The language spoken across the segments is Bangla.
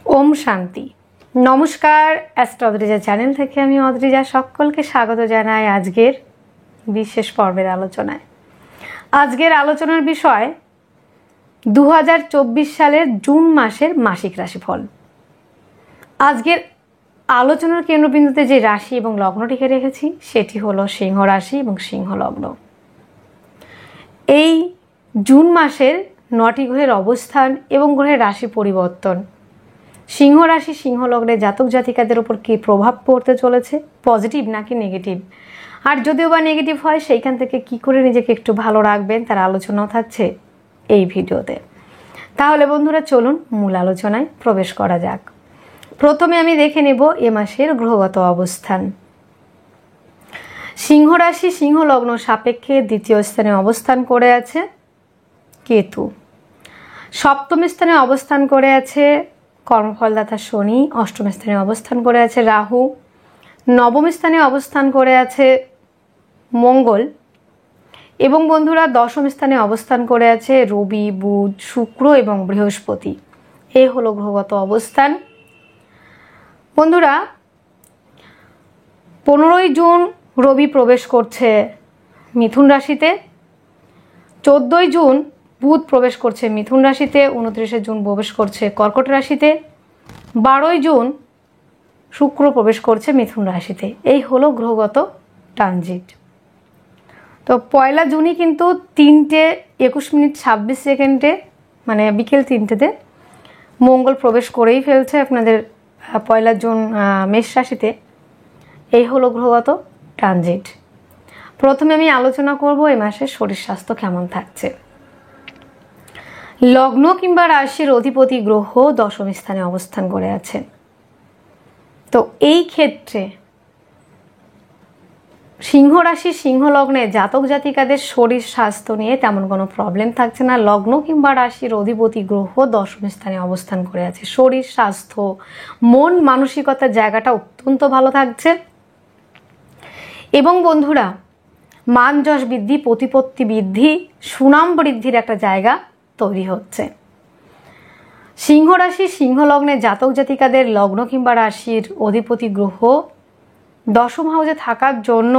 ওম শান্তি। নমস্কার, অ্যাস্ট্রো অদ্রিজা চ্যানেল থেকে আমি অদ্রিজা সকলকে স্বাগত জানাই আজকের বিশেষ পর্বের আলোচনায়। আজকের আলোচনার বিষয় 2024 সালের জুন মাসের মাসিক রাশিফল। আজকের আলোচনার কেন্দ্রবিন্দুতে যে রাশি এবং লগ্নটিকে রেখেছি সেটি হলো সিংহ রাশি এবং সিংহ লগ্ন। এই জুন মাসের 9টি গ্রহের অবস্থান এবং গ্রহের রাশি পরিবর্তন সিংহ রাশি সিংহ লগ্নে জাতক জাতিকাদের উপর কী প্রভাব পড়তে চলেছে, পজিটিভ নাকি নেগেটিভ, আর যদিও বা নেগেটিভ হয় সেইখান থেকে কি করে নিজেকে একটু ভালো রাখবেন তার আলোচনাও থাকছে এই ভিডিওতে। তাহলে বন্ধুরা চলুন মূল আলোচনায় প্রবেশ করা যাক। প্রথমে আমি দেখে নেব এ মাসের গ্রহগত অবস্থান। সিংহ রাশি সিংহ লগ্ন সাপেক্ষে দ্বিতীয় স্থানে অবস্থান করে আছে কেতু, সপ্তম স্থানে অবস্থান করে আছে কর্মফলদাতা শনি, অষ্টম স্থানে অবস্থান করে আছে রাহু, নবম স্থানে অবস্থান করে আছে মঙ্গল এবং বন্ধুরা দশম স্থানে অবস্থান করে আছে রবি, বুধ, শুক্র এবং বৃহস্পতি। এই হলো গ্রহগত অবস্থান। বন্ধুরা 15ই জুন রবি প্রবেশ করছে মিথুন রাশিতে, 14ই জুন বুধ প্রবেশ করছে মিথুন রাশিতে, 29শে জুন প্রবেশ করছে কর্কট রাশিতে, 12ই জুন শুক্র প্রবেশ করছে মিথুন রাশিতে। এই হলো গ্রহগত ট্রানজিট। তো 1 জুনই কিন্তু 3:21:26 মানে বিকেল 3টেতে মঙ্গল প্রবেশ করেই ফেলছে আপনাদের 1 জুন মেষ রাশিতে। এই হলো গ্রহগত ট্রানজিট। প্রথমে আমি আলোচনা করব এই মাসের শরীর স্বাস্থ্য কেমন থাকছে। লগ্ন কিংবা রাশির অধিপতি গ্রহ দশম স্থানে অবস্থান করে আছে। তো এই ক্ষেত্রে সিংহ রাশি সিংহ লগ্নে জাতক জাতিকাদের শরীর স্বাস্থ্য নিয়ে তেমন কোনো প্রবলেম থাকছে না। লগ্ন কিংবা রাশির অধিপতি গ্রহ দশম স্থানে অবস্থান করে আছে। শরীর স্বাস্থ্য, মন মানসিকতার জায়গাটা অত্যন্ত ভালো থাকছে এবং বন্ধুরা মান যশ বৃদ্ধি, প্রতিপত্তি বৃদ্ধি, সুনাম বৃদ্ধির একটা জায়গা তৈরি হচ্ছে। সিংহ রাশি সিংহ লগ্নে জাতক জাতিকাদের লগ্ন কিংবা রাশির অধিপতি গ্রহ দশম হাউসে থাকার জন্য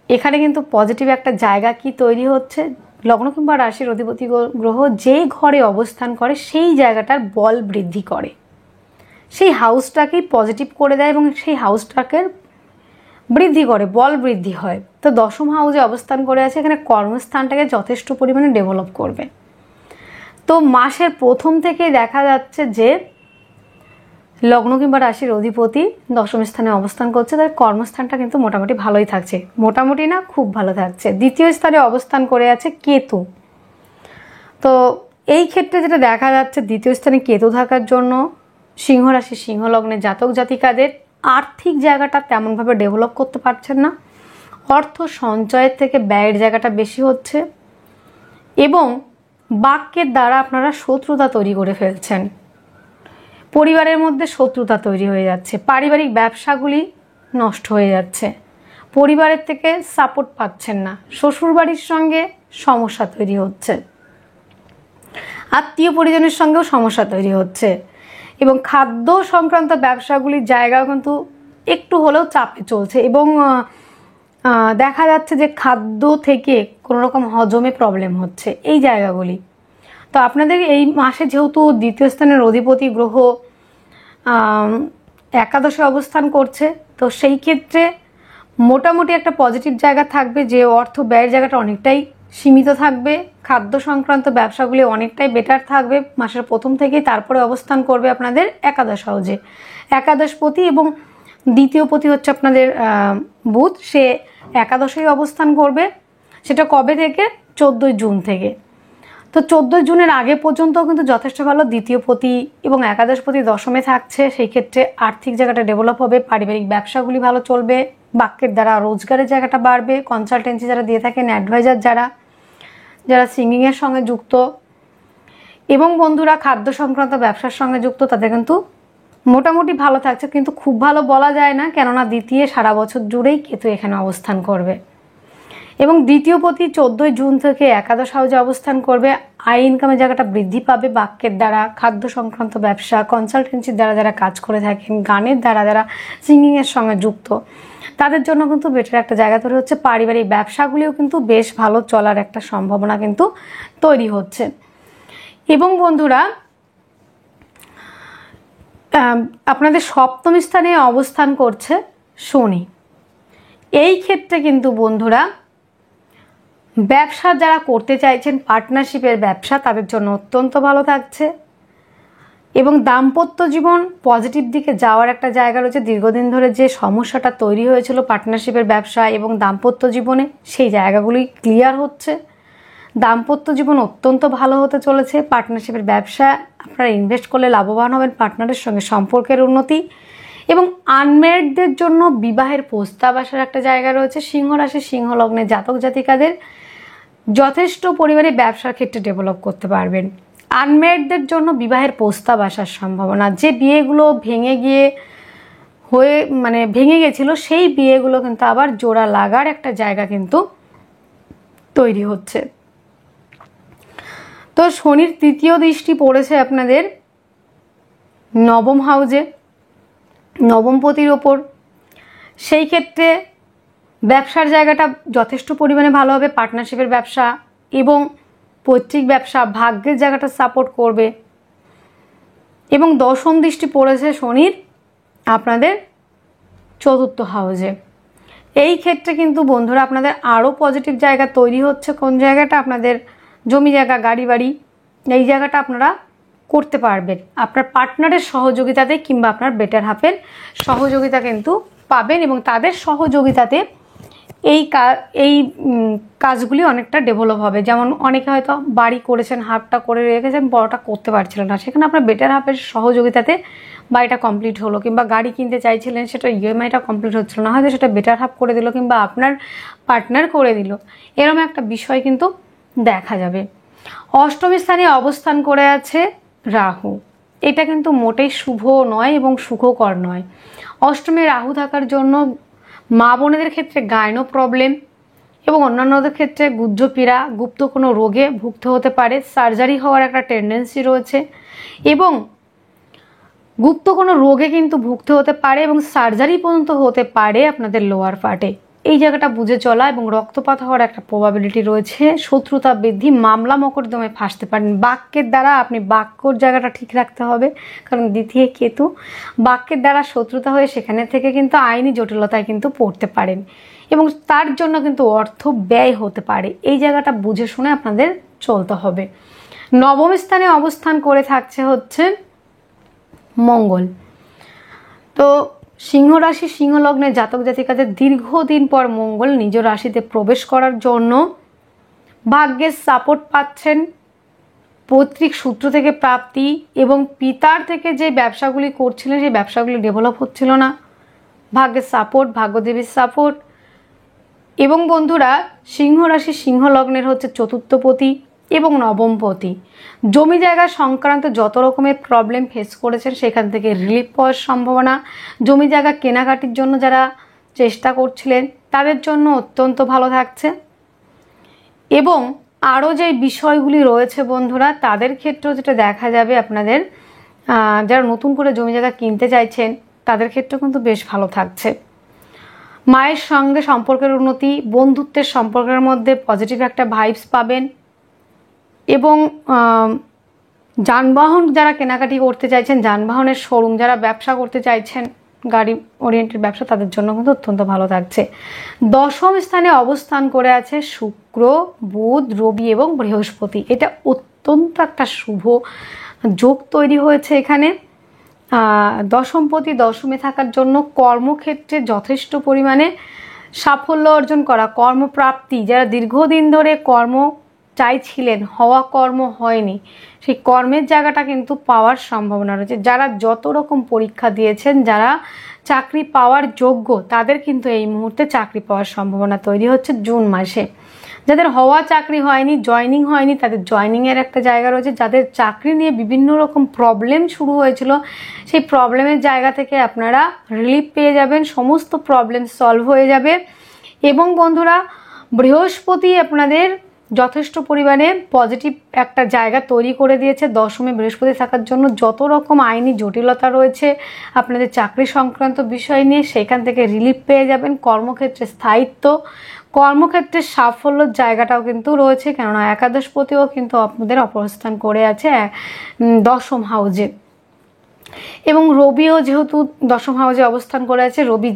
এখানে কিন্তু পজিটিভ একটা জায়গা কি তৈরি হচ্ছে। লগ্ন কিংবা রাশির অধিপতি গ্রহ যে ঘরে অবস্থান করে সেই জায়গাটার বল বৃদ্ধি করে, সেই হাউসটাকেই পজিটিভ করে দেয় এবং সেই হাউসটাকে বৃদ্ধি করে, বল বৃদ্ধি হয়। তো দশম হাউসে অবস্থান করে আছে, এখানে কর্মস্থানটাকে যথেষ্ট পরিমাণে ডেভেলপ করবে। তো মাসের প্রথম থেকেই দেখা যাচ্ছে যে লগ্ন কিংবা রাশির অধিপতি দশম স্থানে অবস্থান করছে, তার কর্মস্থানটা কিন্তু মোটামুটি ভালোই থাকছে, মোটামুটি না খুব ভালো থাকছে। দ্বিতীয় স্থানে অবস্থান করে আছে কেতু। তো এই ক্ষেত্রে যেটা দেখা যাচ্ছে দ্বিতীয় স্থানে কেতু থাকার জন্য সিংহ রাশি সিংহ লগ্নে জাতক জাতিকাদের আর্থিক জায়গাটা তেমনভাবে ডেভেলপ করতে পারছেন না। অর্থ সঞ্চয়ের থেকে ব্যয়ের জায়গাটা বেশি হচ্ছে এবং বাক্যের দ্বারা আপনারা শত্রুতা তৈরি করে ফেলছেন। পরিবারের মধ্যে শত্রুতা তৈরি হয়ে যাচ্ছে, পারিবারিক ব্যবসাগুলি নষ্ট হয়ে যাচ্ছে, পরিবারের থেকে সাপোর্ট পাচ্ছেন না, শ্বশুরবাড়ির সঙ্গে সমস্যা তৈরি হচ্ছে, আত্মীয় পরিজনের সঙ্গেও সমস্যা তৈরি হচ্ছে এবং খাদ্য সংক্রান্ত ব্যবসাগুলির জায়গাও কিন্তু একটু হলেও চাপে চলছে এবং দেখা যাচ্ছে যে খাদ্য থেকে কোনো রকম হজমে প্রবলেম হচ্ছে এই জায়গাগুলি। তো আপনাদের এই মাসে যেহেতু দ্বিতীয় স্থানের অধিপতি গ্রহ একাদশে অবস্থান করছে, তো সেই ক্ষেত্রে মোটামুটি একটা পজিটিভ জায়গা থাকবে যে অর্থ ব্যয়ের জায়গাটা অনেকটাই সীমিত থাকবে, খাদ্য সংক্রান্ত ব্যবসাগুলি অনেকটাই বেটার থাকবে মাসের প্রথম থেকেই। তারপরে অবস্থান করবে আপনাদের একাদশ হাউসে, একাদশপতি এবং দ্বিতীয় পতি হচ্ছে আপনাদের বুধ, সে একাদশেই অবস্থান করবে। সেটা কবে থেকে? 14ই জুন থেকে। তো 14ই জুনের আগে পর্যন্তও কিন্তু যথেষ্ট ভালো। দ্বিতীয় পতি এবং একাদশপতি দশমে থাকছে, সেই ক্ষেত্রে আর্থিক জায়গাটা ডেভেলপ হবে, পারিবারিক ব্যবসাগুলি ভালো চলবে, বাক্যের দ্বারা রোজগারের জায়গাটা বাড়বে, কনসালটেন্সি যারা দিয়ে থাকেন, অ্যাডভাইজার যারা সিঙ্গিংয়ের সঙ্গে যুক্ত এবং বন্ধুরা খাদ্য সংক্রান্ত ব্যবসার সঙ্গে যুক্ত তাদের কিন্তু মোটামুটি ভালো থাকছে, কিন্তু খুব ভালো বলা যায় না, কেননা দ্বিতীয় সারা বছর জুড়েই কেতু এখানে অবস্থান করবে এবং দ্বিতীয় পতি 14 জুন থেকে একাদশ হাউসে অবস্থান করবে। আয় ইনকামের জায়গাটা বৃদ্ধি পাবে বাক্যের দ্বারা, খাদ্য সংক্রান্ত ব্যবসা, কনসালটেন্সির দ্বারা যারা কাজ করে থাকেন, গানের দ্বারা যারা সিঙ্গিংয়ের সঙ্গে যুক্ত, তাদের জন্য কিন্তু বেটার একটা জায়গা তৈরি হচ্ছে। পারিবারিক ব্যবসাগুলিও কিন্তু বেশ ভালো চলার একটা সম্ভাবনা কিন্তু তৈরি হচ্ছে। এবং বন্ধুরা, আপনাদের সপ্তম স্থানে অবস্থান করছে শনি। এই ক্ষেত্রে কিন্তু বন্ধুরা, ব্যবসা যারা করতে চাইছেন, পার্টনারশিপের ব্যবসা, তাদের জন্য অত্যন্ত ভালো থাকছে। এবং দাম্পত্য জীবন পজিটিভ দিকে যাওয়ার একটা জায়গা রয়েছে। দীর্ঘদিন ধরে যে সমস্যাটা তৈরি হয়েছিল পার্টনারশিপের ব্যবসা এবং দাম্পত্য জীবনে, সেই জায়গাগুলি ক্লিয়ার হচ্ছে। দাম্পত্য জীবন অত্যন্ত ভালো হতে চলেছে। পার্টনারশিপের ব্যবসা আপনারা ইনভেস্ট করলে লাভবান হবেন। পার্টনারের সঙ্গে সম্পর্কের উন্নতি এবং আনম্যারিডদের জন্য বিবাহের প্রস্তাব আসার একটা জায়গা রয়েছে। সিংহ রাশি সিংহ লগ্নে জাতক জাতিকাদের যথেষ্ট পরিমাণে ব্যবসার ক্ষেত্রে ডেভেলপ করতে পারবেন। আনম্যারিডদের জন্য বিবাহের প্রস্তাব আসার সম্ভাবনা, যে বিয়েগুলো ভেঙে গেছিল, সেই বিয়েগুলো কিন্তু আবার জোড়া লাগার একটা জায়গা কিন্তু তৈরি হচ্ছে। তো শনির তৃতীয় দৃষ্টি পড়েছে আপনাদের নবম হাউজে, নবমপতির ওপর। সেই ক্ষেত্রে ব্যবসার জায়গাটা যথেষ্ট পরিমাণে ভালো হবে। পার্টনারশিপের ব্যবসা এবং পৈতৃক ব্যবসা, ভাগ্যের জায়গাটা সাপোর্ট করবে। এবং দশম দৃষ্টি পড়েছে শনির আপনাদের চতুর্থ হাউজে। এই ক্ষেত্রে কিন্তু বন্ধুরা আপনাদের আরও পজিটিভ জায়গা তৈরি হচ্ছে। কোন জায়গাটা? আপনাদের জমি জায়গা, গাড়ি বাড়ি, এই জায়গাটা আপনারা করতে পারবেন আপনার পার্টনারের সহযোগিতাতে, কিংবা আপনার বেটার হাফের সহযোগিতা কিন্তু পাবেন। এবং তাদের সহযোগিতাতে এই কাজগুলি অনেকটা ডেভেলপ হবে। যেমন অনেকে হয়তো বাড়ি করেছেন, হাফটা করে রেখেছেন, বড়টা করতে পারছিলেন না, সেখানে আপনার বেটার হাফের সহযোগিতাতে বাড়িটা কমপ্লিট হলো। কিংবা গাড়ি কিনতে চাইছিলেন, সেটা ইএমআইটা কমপ্লিট হচ্ছিল না, হয়তো সেটা বেটার হাফ করে দিল, কিংবা আপনার পার্টনার করে দিল। এরকম একটা বিষয় কিন্তু দেখা যাবে। অষ্টম স্থানে অবস্থান করে আছে রাহু। এটা কিন্তু মোটেই শুভ নয় এবং সুখকর নয়। অষ্টমে রাহু থাকার জন্য মা বোনেদের ক্ষেত্রে গাইনো প্রবলেম এবং অন্যান্যদের ক্ষেত্রে গুহ্যপীড়া, গুপ্ত কোনো রোগে ভুগতে হতে পারে। সার্জারি হওয়ার একটা টেন্ডেন্সি রয়েছে এবং গুপ্ত কোনো রোগে কিন্তু ভুগতে হতে পারে এবং সার্জারি পর্যন্ত হতে পারে আপনাদের লোয়ার পার্টে। এই জায়গাটা বুঝে চলা এবং রক্তপাত হওয়ার একটা প্রবাবিলিটি রয়েছে। শত্রুতা বৃদ্ধি, মামলা মকদ্দমায় ফাঁসতে পারেন। বাক্যের দ্বারা আপনি বাক্যর জায়গাটা ঠিক রাখতে হবে, কারণ দ্বিতীয় কেতু, বাক্যের দ্বারা শত্রুতা হয়ে সেখানে থেকে কিন্তু আইনি জটিলতায় কিন্তু পড়তে পারেন এবং তার জন্য কিন্তু অর্থ ব্যয় হতে পারে। এই জায়গাটা বুঝে শুনে আপনাদের চলতে হবে। নবম স্থানে অবস্থান করে থাকছে হচ্ছে মঙ্গল। তো সিংহ রাশি সিংহ লগ্নে জাতক জাতিকাদের দীর্ঘদিন পর মঙ্গল নিজ রাশিতে প্রবেশ করার জন্য ভাগ্যের সাপোর্ট পাচ্ছেন। পৈতৃক সূত্র থেকে প্রাপ্তি এবং পিতার থেকে যে ব্যবসাগুলি করছিলেন, সেই ব্যবসাগুলি ডেভেলপ হচ্ছিল না, ভাগ্যের সাপোর্ট, ভাগ্যদেবীর সাপোর্ট। এবং বন্ধুরা, সিংহ রাশি সিংহ লগ্নের হচ্ছে চতুর্থপতি এবং নবমপতি। জমি জায়গা সংক্রান্ত যত রকমের প্রবলেম ফেস করেছেন, সেখান থেকে রিলিফ পাওয়ার সম্ভাবনা। জমি জায়গা কেনাকাটির জন্য যারা চেষ্টা করছিলেন, তাদের জন্য অত্যন্ত ভালো থাকছে। এবং আরও যে বিষয়গুলি রয়েছে বন্ধুরা, তাদের ক্ষেত্রেও যেটা দেখা যাবে, আপনাদের যারা নতুন করে জমি জায়গা কিনতে চাইছেন, তাদের ক্ষেত্রেও কিন্তু বেশ ভালো থাকছে। মায়ের সঙ্গে সম্পর্কের উন্নতি, বন্ধুত্বের সম্পর্কের মধ্যে পজিটিভ একটা ভাইবস পাবেন। এবং যানবাহন যারা কেনাকাটি করতে চাইছেন, যানবাহনের শোরুম, যারা ব্যবসা করতে চাইছেন, গাড়ি ওরিয়েন্টেড ব্যবসা, তাদের জন্য কিন্তু অত্যন্ত ভালো থাকছে। দশম স্থানে অবস্থান করে আছে শুক্র, বুধ, রবি এবং বৃহস্পতি। এটা অত্যন্ত একটা শুভ যোগ তৈরি হয়েছে এখানে। দশমপতি দশমে থাকার জন্য কর্মক্ষেত্রে যথেষ্ট পরিমাণে সাফল্য অর্জন করা, কর্মপ্রাপ্তি, যারা দীর্ঘদিন ধরে কর্ম চাইছিলেন, হওয়া কর্ম হয়নি, সেই কর্মের জায়গাটা কিন্তু পাওয়ার সম্ভাবনা রয়েছে। যারা যত রকম পরীক্ষা দিয়েছেন, যারা চাকরি পাওয়ার যোগ্য, তাদের কিন্তু এই মুহূর্তে চাকরি পাওয়ার সম্ভাবনা তৈরি হচ্ছে জুন মাসে। যাদের হওয়া চাকরি হয়নি, জয়নিং হয়নি, তাদের জয়নিংয়ের একটা জায়গা রয়েছে। যাদের চাকরি নিয়ে বিভিন্ন রকম প্রবলেম শুরু হয়েছিল, সেই প্রবলেমের জায়গা থেকে আপনারা রিলিফ পেয়ে যাবেন, সমস্ত প্রবলেম সলভ হয়ে যাবে। এবং বন্ধুরা, বৃহস্পতি আপনাদের যথেষ্ট পরিমাণে পজিটিভ একটা জায়গা তৈরি করে দিয়েছে। দশমে বৃহস্পতি থাকার জন্য যত রকম আইনি জটিলতা রয়েছে আপনাদের চাকরি সংক্রান্ত বিষয় নিয়ে সেখান থেকে রিলিফ পেয়ে যাবেন। কর্মক্ষেত্রে স্থায়িত্ব, কর্মক্ষেত্রে সাফল্যের জায়গাটাও কিন্তু রয়েছে, কেননা একাদশপতিও কিন্তু আপনাদের অবস্থান করে আছে দশম হাউজে, এবং রবিও যেহেতু দশম হাউজে অবস্থান করে আছে, রবি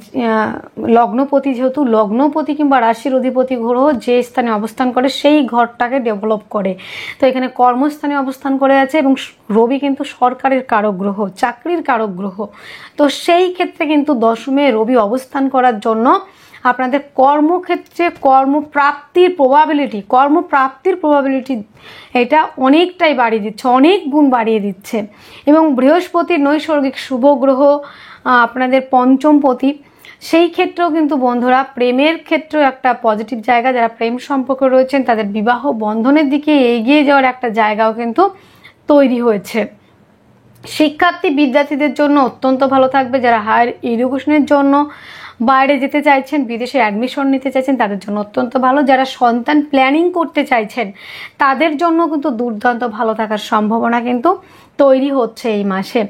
লগ্নপতি, যেহেতু লগ্নপতি কিংবা রাশির অধিপতি গ্রহ যে স্থানে অবস্থান করে সেই ঘরটাকে ডেভেলপ করে, তো এখানে কর্মস্থানে অবস্থান করে আছে এবং রবি কিন্তু সরকারের কারক গ্রহ, চাকরির কারক গ্রহ। তো সেই ক্ষেত্রে কিন্তু দশমে রবি অবস্থান করার জন্য আপনাদের কর্মক্ষেত্রে কর্মপ্রাপ্তির প্রবাবিলিটি এটা অনেকটাই বাড়িয়ে দিচ্ছে, অনেক গুণ বাড়িয়ে দিচ্ছে। এবং বৃহস্পতির নৈসর্গিক শুভ গ্রহ আপনাদের পঞ্চমপতি, সেই ক্ষেত্রেও কিন্তু বন্ধুরা প্রেমের ক্ষেত্রেও একটা পজিটিভ জায়গা, যারা প্রেম সম্পর্ক রয়েছেন তাদের বিবাহ বন্ধনের দিকে এগিয়ে যাওয়ার একটা জায়গাও কিন্তু তৈরি হয়েছে। শিক্ষার্থী বিদ্যার্থীদের জন্য অত্যন্ত ভালো থাকবে। যারা হায়ার এডুকেশনের জন্য বাইরে যেতে চাইছেন, বিদেশে অ্যাডমিশন নিতে চাইছেন তাদের জন্য অত্যন্ত ভালো। যারা সন্তান প্ল্যানিং করতে চাইছেন তাদের জন্য কিন্তু দুর্দান্ত ভালো থাকার সম্ভাবনা কিন্তু তৈরি হচ্ছে এই মাসে।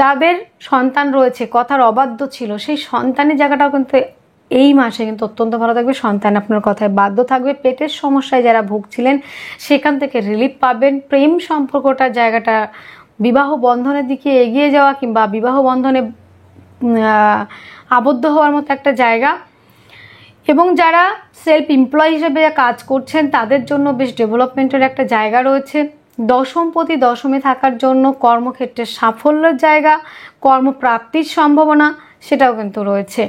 যাদের সন্তান রয়েছে, কথার অবাধ্য ছিল, সেই সন্তানের জায়গাটাও কিন্তু এই মাসে কিন্তু অত্যন্ত ভালো থাকবে। সন্তান আপনার কথায় বাধ্য থাকবে। পেটের সমস্যায় যারা ভুগছিলেন সেখান থেকে রিলিফ পাবেন। প্রেম সম্পর্কটার জায়গাটা বিবাহ বন্ধনের দিকে এগিয়ে যাওয়া কিংবা বিবাহ বন্ধনে আবদ্ধ হওয়ার মতো একটা জায়গা। এবং যারা সেলফ এমপ্লয় হিসেবে কাজ করছেন তাদের জন্য বেশ ডেভেলপমেন্টের একটা জায়গা রয়েছে। দশমপতি দশমে থাকার জন্য কর্মক্ষেত্রে সাফল্যের জায়গা, কর্মপ্রাপ্তির সম্ভাবনা সেটাও কিন্তু রয়েছে।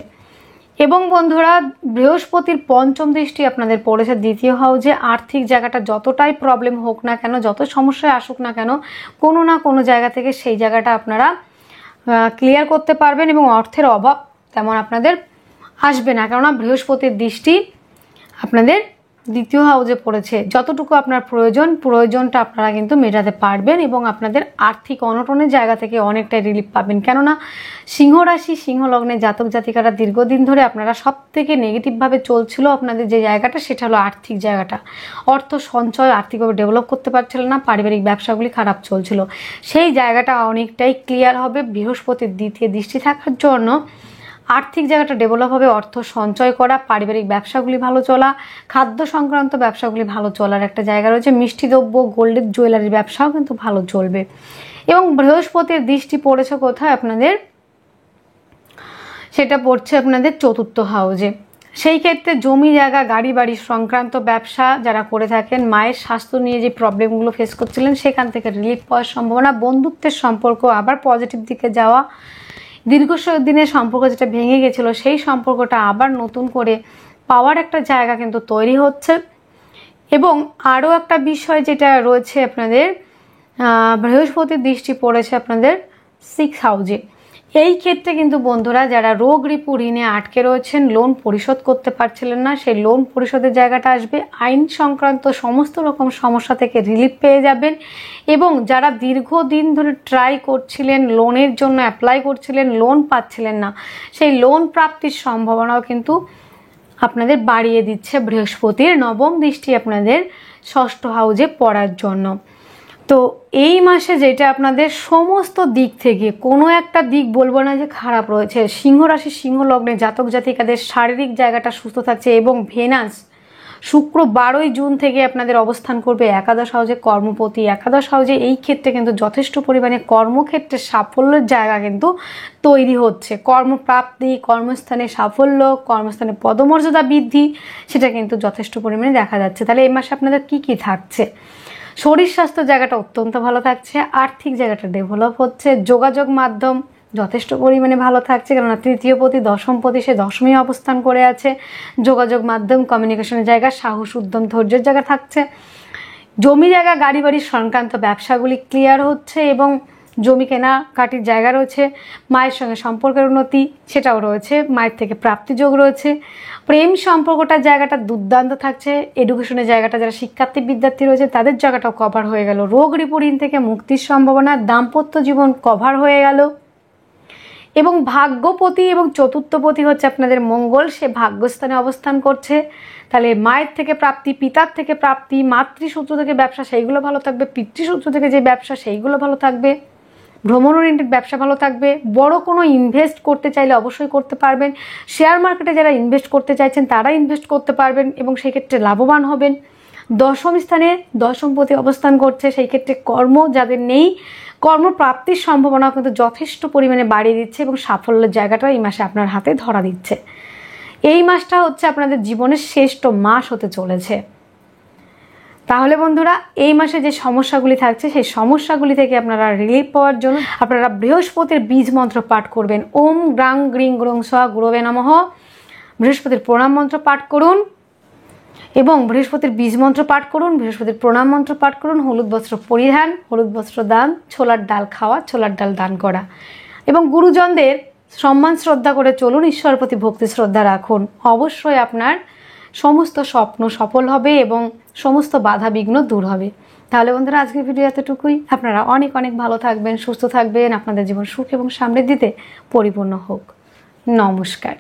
এবং বন্ধুরা বৃহস্পতির পঞ্চম দৃষ্টি আপনাদের পড়েছে দ্বিতীয় হাউজে। আর্থিক জায়গাটা যতটাই প্রবলেম হোক না কেন, যত সমস্যায় আসুক না কেন, কোনো না কোনো জায়গা থেকে সেই জায়গাটা আপনারা ক্লিয়ার করতে পারবেন এবং অর্থের অভাব তেমন আপনাদের আসবে না, কেননা বৃহস্পতির দৃষ্টি আপনাদের দ্বিতীয় হাউজে পড়েছে। যতটুকু আপনার প্রয়োজনটা আপনারা কিন্তু মেটাতে পারবেন এবং আপনাদের আর্থিক অনটনের জায়গা থেকে অনেকটাই রিলিফ পাবেন। কেননা সিংহ রাশি সিংহ লগ্নে জাতক জাতিকারা দীর্ঘদিন ধরে আপনারা সব থেকে নেগেটিভভাবে চলছিল আপনাদের যে জায়গাটা, সেটা হলো আর্থিক জায়গাটা। অর্থ সঞ্চয়, আর্থিকভাবে ডেভেলপ করতে পারছিলেন না, পারিবারিক ব্যবসাগুলি খারাপ চলছিল। সেই জায়গাটা অনেকটাই ক্লিয়ার হবে বৃহস্পতির দ্বিতীয় দৃষ্টি থাকার জন্য। আর্থিক জায়গাটা ডেভেলপ হবে, অর্থ সঞ্চয় করা, পারিবারিক ব্যবসাগুলি ভালো চলা, খাদ্য সংক্রান্ত ব্যবসাগুলি ভালো চলার একটা জায়গা রয়েছে। মিষ্টি দ্রব্য, গোল্ডের জুয়েলারির ব্যবসাও কিন্তু ভালো চলবে। এবং বৃহস্পতির দৃষ্টি পড়েছে কোথায় আপনাদের, সেটা পড়ছে আপনাদের চতুর্থ হাউজে। সেই ক্ষেত্রে জমি জায়গা, গাড়ি বাড়ি সংক্রান্ত ব্যবসা যারা করে থাকেন, মায়ের স্বাস্থ্য নিয়ে যে প্রবলেমগুলো ফেস করছিলেন সেখান থেকে রিলিফ পাওয়ার সম্ভাবনা, বন্ধুত্বের সম্পর্ক আবার পজিটিভ দিকে যাওয়া, দীর্ঘ দিনের সম্পর্ক যেটা ভেঙে গেছিলো সেই সম্পর্কটা আবার নতুন করে পাওয়ার একটা জায়গা কিন্তু তৈরি হচ্ছে। এবং আরও একটা বিষয় যেটা রয়েছে আপনাদের বৃহস্পতির দৃষ্টি পড়েছে আপনাদের 6 হাউজে। এই ক্ষেত্রে কিন্তু বন্ধুরা যারা রোগ রিপু ঋণে আটকে রয়েছেন, লোন পরিশোধ করতে পারছিলেন না, সেই লোন পরিশোধের জায়গাটা আসবে। আইন সংক্রান্ত সমস্ত রকম সমস্যা থেকে রিলিফ পেয়ে যাবেন। এবং যারা দীর্ঘদিন ধরে ট্রাই করছিলেন, লোনের জন্য অ্যাপ্লাই করছিলেন, লোন পাচ্ছিলেন না, সেই লোন প্রাপ্তির সম্ভাবনাও কিন্তু আপনাদের বাড়িয়ে দিচ্ছে বৃহস্পতির নবম দৃষ্টি আপনাদের ষষ্ঠ হাউজে পড়ার জন্য। তো এই মাসে যেটা আপনাদের সমস্ত দিক থেকে কোনো একটা দিক বলবো না যে খারাপ রয়েছে। সিংহ রাশি সিংহ লগ্নে জাতক জাতিকাদের শারীরিক জায়গাটা সুস্থ থাকছে এবং ভেনাস শুক্র 12ই জুন থেকে আপনাদের অবস্থান করবে একাদশ হাউজে, কর্মপতি একাদশ হাউজে। এই ক্ষেত্রে কিন্তু যথেষ্ট পরিমাণে কর্মক্ষেত্রে সাফল্যের জায়গা কিন্তু তৈরি হচ্ছে। কর্মপ্রাপ্তি, কর্মস্থানে সাফল্য, কর্মস্থানে পদমর্যাদা বৃদ্ধি সেটা কিন্তু যথেষ্ট পরিমাণে দেখা যাচ্ছে। তাহলে এই মাসে আপনাদের কি কি থাকছে? শরীর স্বাস্থ্য জায়গাটা অত্যন্ত ভালো থাকছে, আর্থিক জায়গাটা ডেভেলপ হচ্ছে, যোগাযোগ মাধ্যম যথেষ্ট পরিমাণে ভালো থাকছে, কেননা তৃতীয়পতি দশমপতি সে দশমী অবস্থান করে আছে। যোগাযোগ মাধ্যম, কমিউনিকেশনের জায়গা, সাহস উদ্যম ধৈর্যের জায়গা থাকছে। জমি জায়গা, গাড়ি বাড়ির সংক্রান্ত ব্যবসাগুলি ক্লিয়ার হচ্ছে এবং জমি কেনাকাটির জায়গা রয়েছে। মায়ের সঙ্গে সম্পর্কের উন্নতি সেটাও রয়েছে, মায়ের থেকে প্রাপ্তিযোগ রয়েছে। প্রেম সম্পর্কটার জায়গাটা দুর্দান্ত থাকছে। এডুকেশনের জায়গাটা যারা শিক্ষার্থী বিদ্যার্থী রয়েছে তাদের জায়গাটাও কভার হয়ে গেল। রোগ রিপু ঋণ থেকে মুক্তির সম্ভাবনা, দাম্পত্য জীবন কভার হয়ে গেল। এবং ভাগ্যপতি এবং চতুর্থপতি হচ্ছে আপনাদের মঙ্গল, সে ভাগ্যস্থানে অবস্থান করছে। তাহলে মায়ের থেকে প্রাপ্তি, পিতার থেকে প্রাপ্তি, মাতৃসূত্র থেকে ব্যবসা সেইগুলো ভালো থাকবে, পিতৃসূত্র থেকে যে ব্যবসা সেইগুলো ভালো থাকবে, ভ্রমণ ওরিয়েন্টেড ব্যবসা ভালো থাকবে। বড় কোনো ইনভেস্ট করতে চাইলে অবশ্যই করতে পারবেন। শেয়ার মার্কেটে যারা ইনভেস্ট করতে চাইছেন তারা ইনভেস্ট করতে পারবেন এবং সেই ক্ষেত্রে লাভবান হবেন। দশম স্থানে দশমপতি অবস্থান করছে, সেই ক্ষেত্রে কর্ম যাদের নেই, কর্মপ্রাপ্তির সম্ভাবনা কিন্তু যথেষ্ট পরিমাণে বাড়িয়ে দিচ্ছে এবং সাফল্যের জায়গাটা এই মাসে আপনার হাতে ধরা দিচ্ছে। এই মাসটা হচ্ছে আপনাদের জীবনের শ্রেষ্ঠ মাস হতে চলেছে। তাহলে বন্ধুরা, এই মাসে যে সমস্যাগুলি থাকছে সেই সমস্যাগুলি থেকে আপনারা রিলিফ পাওয়ার জন্য আপনারা বৃহস্পতির বীজ মন্ত্র পাঠ করবেন। ওম গ্রাং গ্রিং গ্রং স্বাহা গুরবে নমঃ। বৃহস্পতির প্রণাম মন্ত্র পাঠ করুন এবং বৃহস্পতির বীজ মন্ত্র পাঠ করুন, বৃহস্পতির প্রণাম মন্ত্র পাঠ করুন। হলুদ বস্ত্র পরিধান, হলুদ বস্ত্র দান, ছোলার ডাল খাওয়া, ছোলার ডাল দান করা এবং গুরুজনদের সম্মান শ্রদ্ধা করে চলুন। ঈশ্বরের প্রতি ভক্তি শ্রদ্ধা রাখুন। অবশ্যই আপনার সমস্ত স্বপ্ন সফল হবে এবং সমস্ত বাধা বিঘ্ন দূর হবে। তাহলে বন্ধুরা, আজকের ভিডিও এতটুকুই। আপনারা অনেক অনেক ভালো থাকবেন, সুস্থ থাকবেন, আপনাদের জীবন সুখ এবং সমৃদ্ধিতে পরিপূর্ণ হোক। নমস্কার।